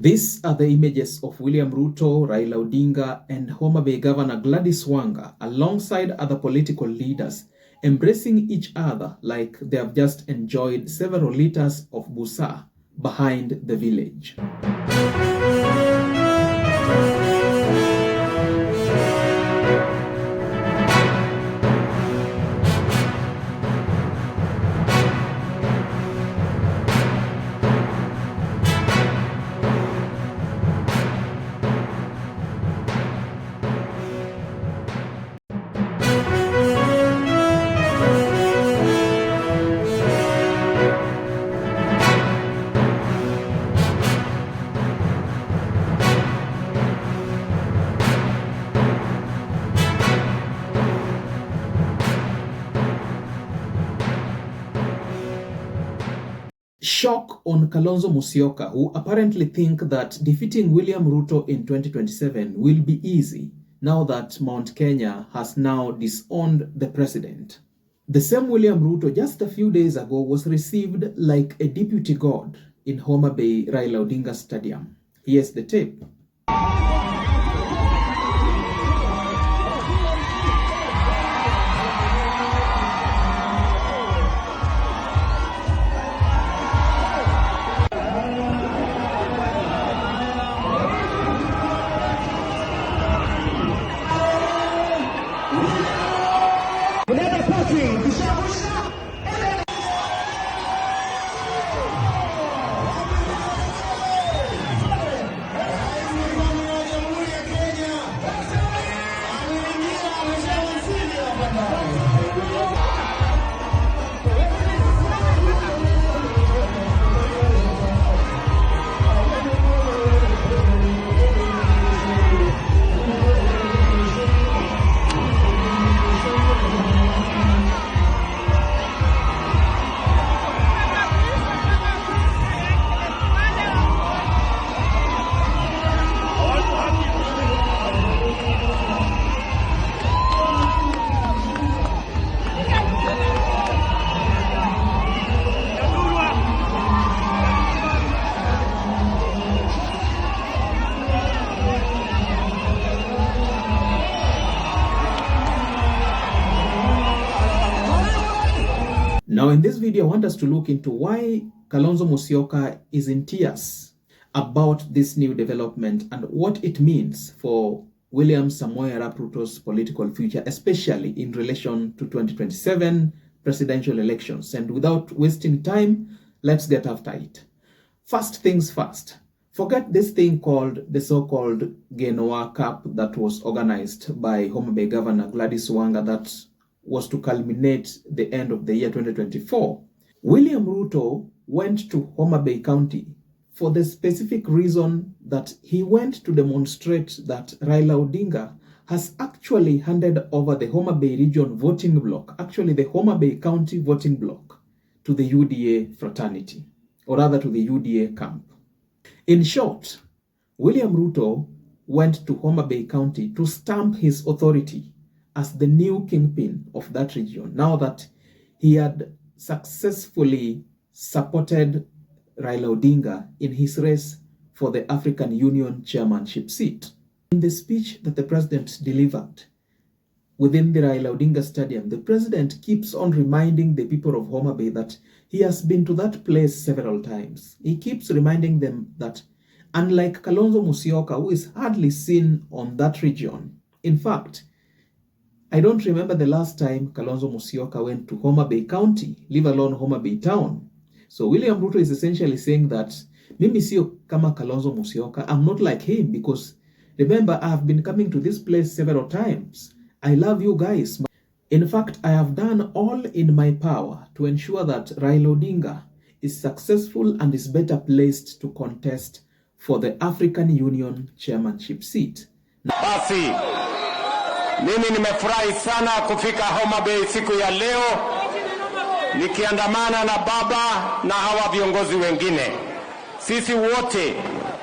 These are the images of William Ruto, Raila Odinga, and Homabay Governor Gladys Wanga alongside other political leaders, embracing each other like they have just enjoyed several liters of busa behind the village. Shock on Kalonzo Musyoka, who apparently think that defeating William Ruto in 2027 will be easy now that Mount Kenya has now disowned the president. The same William Ruto just a few days ago was received like a deputy god in Homabay Raila Odinga Stadium. Here's the tape. Now in this video, I want us to look into why Kalonzo Musyoka is in tears about this new development and what it means for William Samoei Arap Ruto's political future, especially in relation to 2027 presidential elections. And without wasting time, let's get after it. First things first, forget this thing called the so-called Genoa Cup that was organized by Homabay Governor Gladys Wanga that was to culminate the end of the year 2024. William Ruto went to Homabay County for the specific reason that he went to demonstrate that Raila Odinga has actually handed over the Homabay region voting bloc, actually the Homabay County voting bloc, to the UDA fraternity, or rather to the UDA camp. In short, William Ruto went to Homabay County to stamp his authority as the new kingpin of that region, now that he had successfully supported Raila Odinga in his race for the African Union chairmanship seat. In the speech that the president delivered within the Raila Odinga Stadium, the president keeps on reminding the people of Homabay that he has been to that place several times. He keeps reminding them that unlike Kalonzo Musyoka, who is hardly seen on that region, in fact, I don't remember the last time Kalonzo Musyoka went to Homabay County, leave alone Homabay town. So William Ruto is essentially saying that mimi sio kama Kalonzo Musyoka, I'm not like him, because remember, I have been coming to this place several times. I love you guys. In fact, I have done all in my power to ensure that Raila Odinga is successful and is better placed to contest for the African Union chairmanship seat. Basi, mimi nimefurahi sana kufika Homabay siku ya leo nikiandamana na baba na hawa viongozi wengine. Sisi wote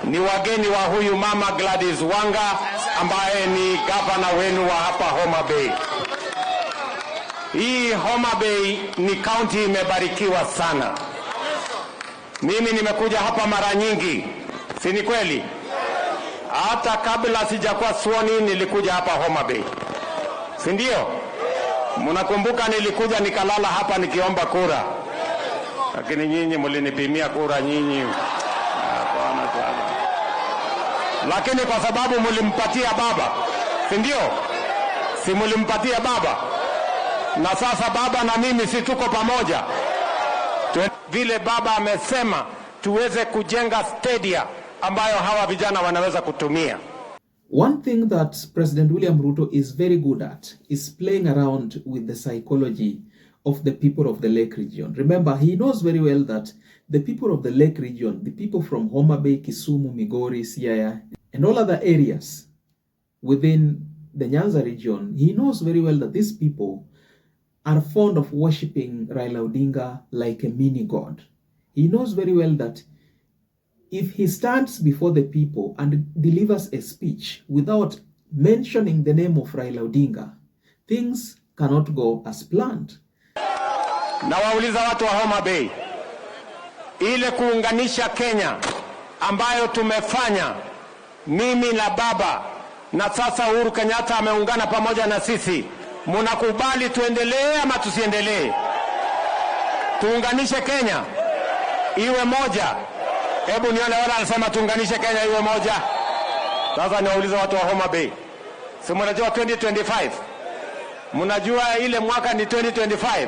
ni wageni wa huyu mama Gladys Wanga ambaye ni gavana wenu wa hapa Homabay. Hii Homabay ni county imebarikiwa sana. Mimi nimekuja hapa mara nyingi Si ni kweli? Hata kabla sijakuwa sworn in nilikuja hapa Homabay. Si ndio? Mnakumbuka nilikuja nikalala hapa nikiomba kura. Lakini nyinyi mlinipimia kura nyinyi. Hapana sana. Lakini kwa sababu mlimpatia baba. Si ndio? Si mlimpatia baba. Na sasa baba na mimi si tuko pamoja. Vile baba amesema tuweze kujenga stadia ambayo hawa vijana wanaweza kutumia. One thing that President William Ruto is very good at is playing around with the psychology of the people of the Lake region. Remember, he knows very well that the people of the Lake region, the people from Homabay, Kisumu, Migori, Siaya, and all other areas within the Nyanza region, he knows very well that these people are fond of worshipping Raila Odinga like a mini god. He knows very well that if he stands before the people and delivers a speech without mentioning the name of Raila Odinga, things cannot go as planned. Na wauliza watu wa Homabay, ile kuunganisha Kenya ambayo tumefanya mimi na baba na sasa Uhuru Kenyatta ameungana pamoja na sisi, mnakubali tuendelee ama tusiendelee? Tuunganishe Kenya iwe moja. Hebu nione wala anasema tuunganishe Kenya iwe moja. Sasa niwauliza watu wa Homabay, si mnajua 2025? Mnajua ile mwaka ni 2025?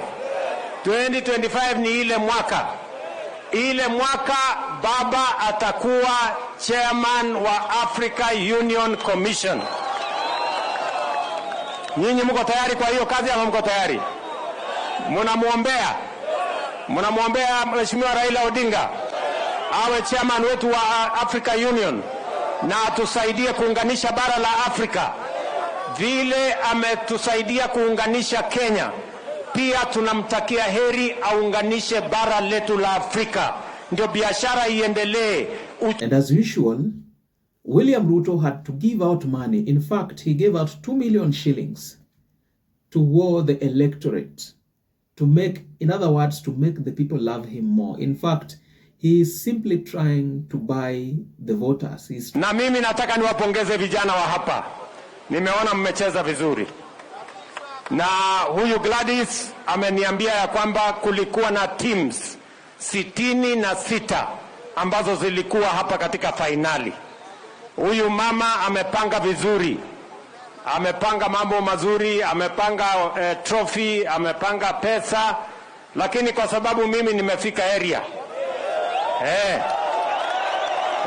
2025 ni ile mwaka. Ile mwaka baba atakuwa chairman wa Africa Union Commission. Nyinyi mko tayari kwa hiyo kazi ama mko tayari? Mnamuombea Mheshimiwa Raila Odinga awe chairman wetu wa Africa Union na atusaidie kuunganisha bara la Afrika vile ametusaidia kuunganisha Kenya. Pia tunamtakia heri aunganishe bara letu la Afrika ndio biashara iendelee. And as usual, William Ruto had to give out money. In fact, he gave out 2 million shillings to war the electorate, to make, in other words, to make the people love him more. In fact, he is simply trying to buy the voters. Na mimi nataka niwapongeze vijana wa hapa. Nimeona mmecheza vizuri. Na huyu Gladys ameniambia ya kwamba kulikuwa na teams 66 ambazo zilikuwa hapa katika finali. Huyu mama amepanga vizuri. Amepanga mambo mazuri, amepanga trophy, amepanga pesa, lakini kwa sababu mimi nimefika area.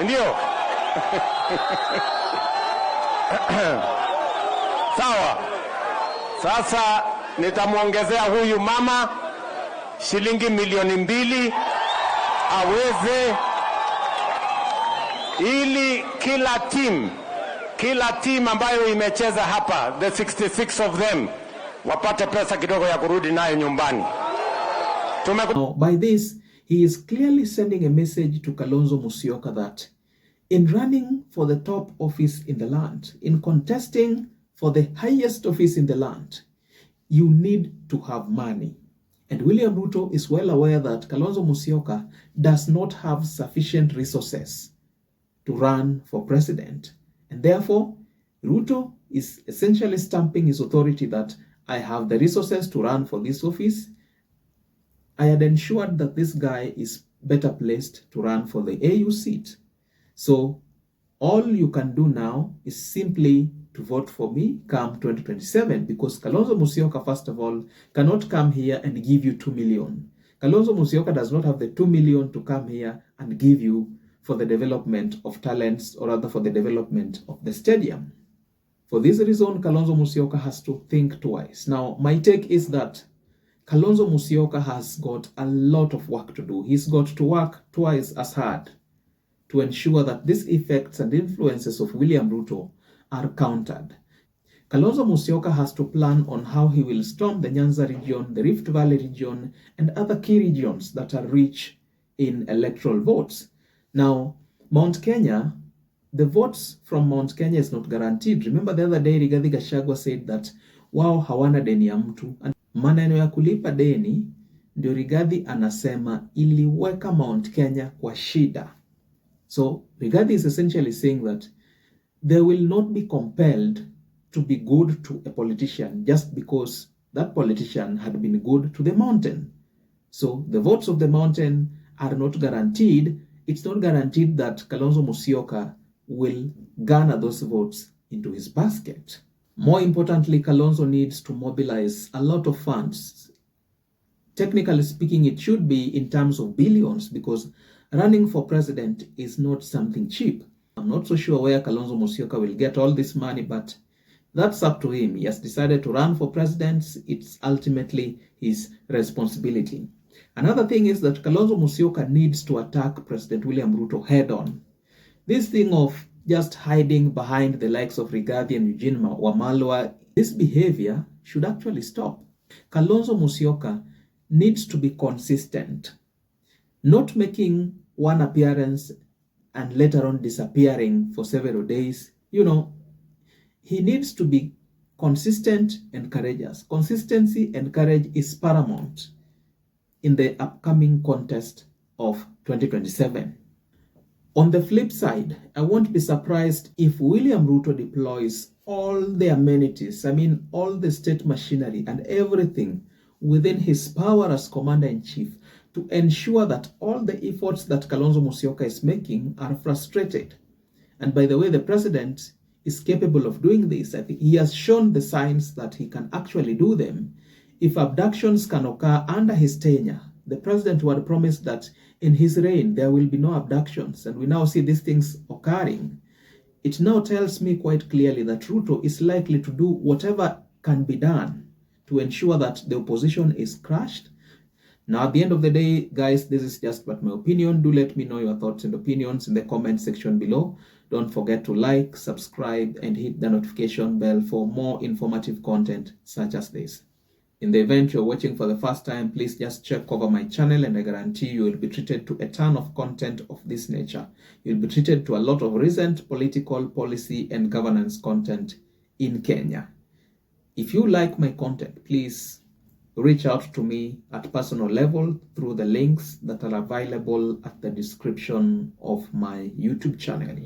Ndio. Sawa. Sasa nitamuongezea huyu mama shilingi 2 milioni aweze, ili kila team ambayo imecheza hapa, the 66 of them, wapate pesa kidogo ya kurudi nayo nyumbani. Now, by this, he is clearly sending a message to Kalonzo Musyoka that in running for the top office in the land, in contesting for the highest office in the land, you need to have money. And William Ruto is well aware that Kalonzo Musyoka does not have sufficient resources to run for president. And therefore, Ruto is essentially stamping his authority that I have the resources to run for this office. I had ensured that this guy is better placed to run for the AU seat. So all you can do now is simply to vote for me come 2027, because Kalonzo Musyoka, first of all, cannot come here and give you 2 million. Kalonzo Musyoka does not have the 2 million to come here and give you for the development of talents, or rather for the development of the stadium. For this reason, Kalonzo Musyoka has to think twice. Now, my take is that Kalonzo Musyoka has got a lot of work to do. He's got to work twice as hard to ensure that these effects and influences of William Ruto are countered. Kalonzo Musyoka has to plan on how he will storm the Nyanza region, the Rift Valley region, and other key regions that are rich in electoral votes. Now, Mount Kenya, the votes from Mount Kenya is not guaranteed. Remember the other day, Rigathi Gachagua said that wao hawana deni ya mtu. Maneno ya kulipa deni ndio Rigathi anasema iliweka Mount Kenya kwa shida. So Rigathi is essentially saying that they will not be compelled to be good to a politician just because that politician had been good to the mountain. So the votes of the mountain are not guaranteed. It's not guaranteed that Kalonzo Musyoka will garner those votes into his basket. More importantly, Kalonzo needs to mobilize a lot of funds. Technically speaking, it should be in terms of billions, because running for president is not something cheap. I'm not so sure where Kalonzo Musyoka will get all this money, but that's up to him. He has decided to run for president. It's ultimately his responsibility. Another thing is that Kalonzo Musyoka needs to attack President William Ruto head on. This thing of just hiding behind the likes of Rigathi and Eugene Wamalwa, this behavior should actually stop. Kalonzo Musyoka needs to be consistent, not making one appearance and later on disappearing for several days. He needs to be consistent and courageous. Consistency and courage is paramount in the upcoming contest of 2027. On the flip side, I won't be surprised if William Ruto deploys all the amenities, all the state machinery and everything within his power as commander-in-chief to ensure that all the efforts that Kalonzo Musyoka is making are frustrated. And by the way, the president is capable of doing this. I think he has shown the signs that he can actually do them. If abductions can occur under his tenure, the president who had promised that in his reign there will be no abductions, and we now see these things occurring, it now tells me quite clearly that Ruto is likely to do whatever can be done to ensure that the opposition is crushed. Now, at the end of the day, guys, this is just but my opinion. Do let me know your thoughts and opinions in the comment section below. Don't forget to like, subscribe, and hit the notification bell for more informative content such as this. In the event you're watching for the first time, please just check over my channel and I guarantee you will be treated to a ton of content of this nature. You'll be treated to a lot of recent political, policy, and governance content in Kenya. If you like my content, please reach out to me at personal level through the links that are available at the description of my YouTube channel.